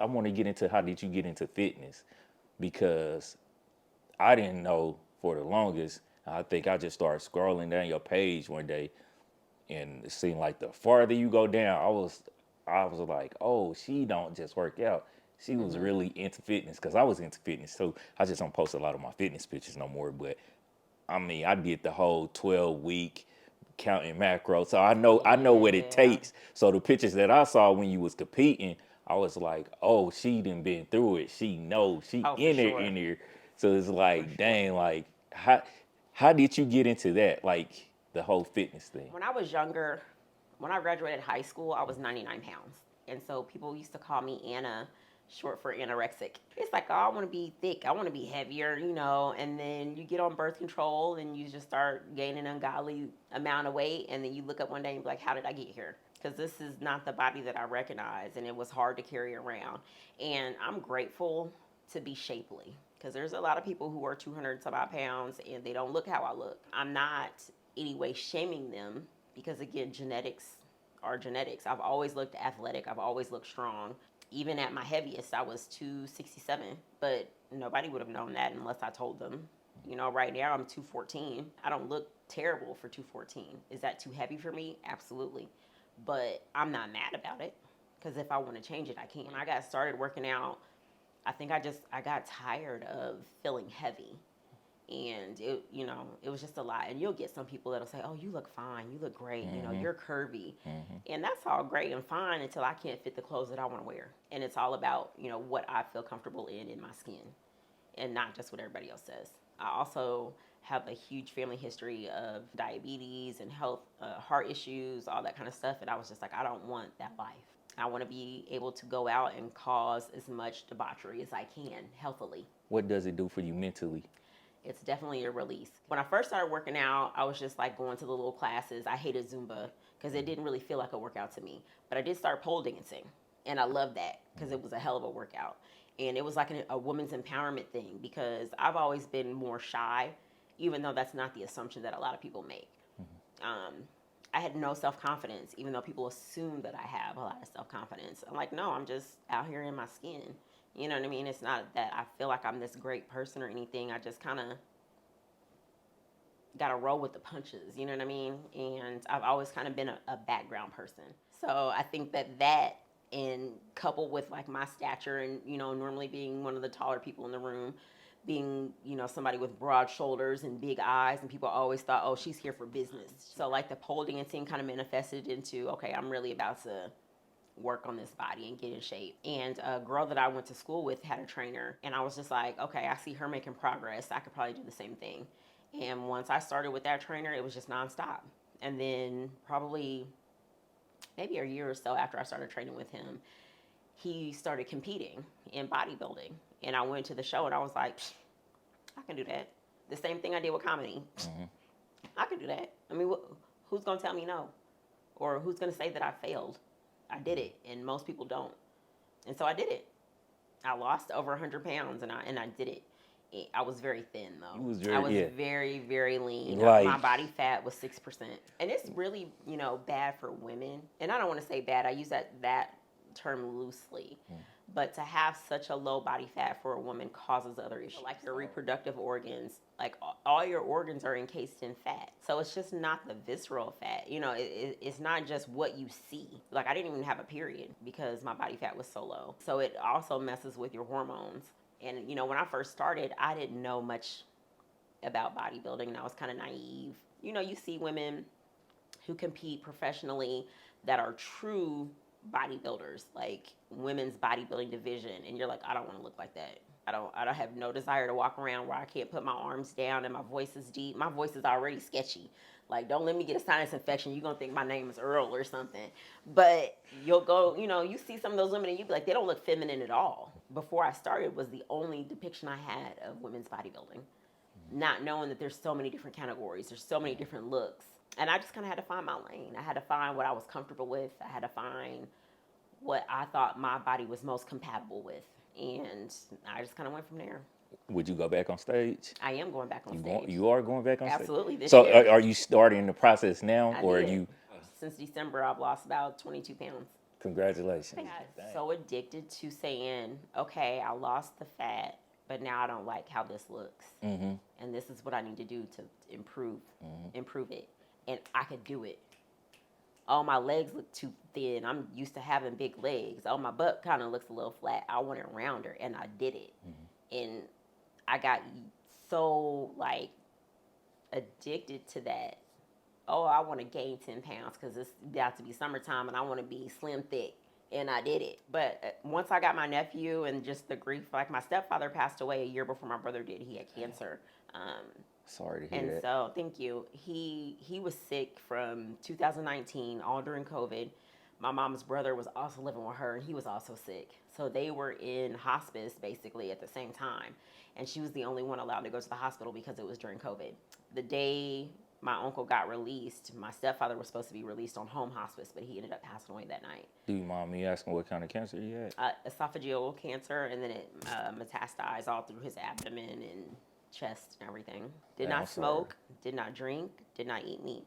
I want to get into how did you get into fitness, because I didn't know for the longest. I think I just started scrolling down your page one day, and it seemed like the farther you go down, I was like, oh, she don't just work out. She was really into fitness, because I was into fitness too. I just don't post a lot of my fitness pictures no more, but I mean, I did the whole 12-week counting macros, so I know what it Yeah. takes. So the pictures that I saw when you was competing, I was like, oh, she done been through it. She knows. She Oh, for in there, sure. in there. So it's For like, sure. dang, like how did you get into that? Like the whole fitness thing. When I was younger, when I graduated high school, I was 99 pounds. And so people used to call me Anna, short for anorexic. It's like, oh, I want to be thick. I want to be heavier, And then you get on birth control and you just start gaining an ungodly amount of weight. And then you look up one day and be like, how did I get here? Because this is not the body that I recognize. And it was hard to carry around. And I'm grateful to be shapely, because there's a lot of people who are 200 some odd pounds and they don't look how I look. I'm not any way shaming them, because again, genetics are genetics. I've always looked athletic. I've always looked strong. Even at my heaviest, I was 267, but nobody would have known that unless I told them. Right now I'm 214. I don't look terrible for 214. Is that too heavy for me? Absolutely. But I'm not mad about it, because if I want to change it, I can. When I got started working out, I think I got tired of feeling heavy, and it was just a lot. And you'll get some people that'll say, oh, you look fine, you look great, you're curvy. And that's all great and fine until I can't fit the clothes that I want to wear. And it's all about what I feel comfortable in my skin, and not just what everybody else says. I also have a huge family history of diabetes and health, heart issues, all that kind of stuff. And I was just like, I don't want that life. I want to be able to go out and cause as much debauchery as I can healthily. What does it do for you mentally? It's definitely a release. When I first started working out, I was just like going to the little classes. I hated Zumba because it didn't really feel like a workout to me. But I did start pole dancing, and I loved that because it was a hell of a workout. And it was like a woman's empowerment thing, because I've always been more shy, even though that's not the assumption that a lot of people make. Um, I had no self confidence, even though people assume that I have a lot of self confidence. I'm like, no, I'm just out here in my skin. You know what I mean? It's not that I feel like I'm this great person or anything. I just kind of got to roll with the punches. You know what I mean? And I've always kind of been a background person. So I think that and coupled with like my stature and normally being one of the taller people in the room, being somebody with broad shoulders and big eyes, and people always thought, oh, she's here for business. So like the pole dancing kind of manifested into, okay, I'm really about to work on this body and get in shape. And a girl that I went to school with had a trainer, and I was just like, okay, I see her making progress, I could probably do the same thing. And once I started with that trainer, it was just nonstop. And then probably maybe a year or so after I started training with him, he started competing in bodybuilding. And I went to the show and I was like, I can do that. The same thing I did with comedy. I can do that. I mean, who's going to tell me no? Or who's going to say that I failed? I did it, and most people don't. And so I did it. I lost over 100 pounds, and I did it. I was very thin though. You was I very, was yeah. very, very lean. My Like, body fat was 6%, and it's really bad for women. And I don't want to say bad. I use that term loosely. But to have such a low body fat for a woman causes other issues, like your reproductive organs. Like all your organs are encased in fat, so it's just not the visceral fat. It's not just what you see. Like I didn't even have a period because my body fat was so low. So it also messes with your hormones. And when I first started, I didn't know much about bodybuilding, and I was kind of naive. You see women who compete professionally that are true bodybuilders, like women's bodybuilding division, and you're like, I don't want to look like that. I don't have no desire to walk around where I can't put my arms down and my voice is deep. My voice is already sketchy. Like, don't let me get a sinus infection. You're going to think my name is Earl or something. But you'll go, you see some of those women and you be like, they don't look feminine at all. Before I started was the only depiction I had of women's bodybuilding. Not knowing that there's so many different categories. There's so many different looks. And I just kind of had to find my lane. I had to find what I was comfortable with. I had to find what I thought my body was most compatible with. And I just kind of went from there. would you go back on stage? I am going back on stage. You are going back on stage? Absolutely, this So year. are you starting the process now, I or are did. you? Since December, I've lost about 22 pounds. Congratulations. I got Dang. so addicted to saying, okay, I lost the fat, but now I don't like how this looks. Mm-hmm. And this is what I need to do to improve it. And I could do it. Oh, my legs look too thin. I'm used to having big legs. Oh, my butt kind of looks a little flat. I want it rounder, and I did it. And I got so like addicted to that. Oh, I want to gain 10 pounds because it's about to be summertime and I want to be slim thick. And I did it. But once I got my nephew and just the grief, like my stepfather passed away a year before my brother did. He had cancer. Sorry to hear And that. so, thank you. He was sick from 2019, all during COVID. My mom's brother was also living with her, and he was also sick. So they were in hospice basically at the same time, and she was the only one allowed to go to the hospital because it was during COVID. The day my uncle got released, my stepfather was supposed to be released on home hospice, but he ended up passing away that night. Do you mind me asking what kind of cancer he had? Esophageal cancer, and then it metastasized all through his abdomen and chest and everything. Did Man, I'm not sorry. smoke, did not drink, did not eat meat.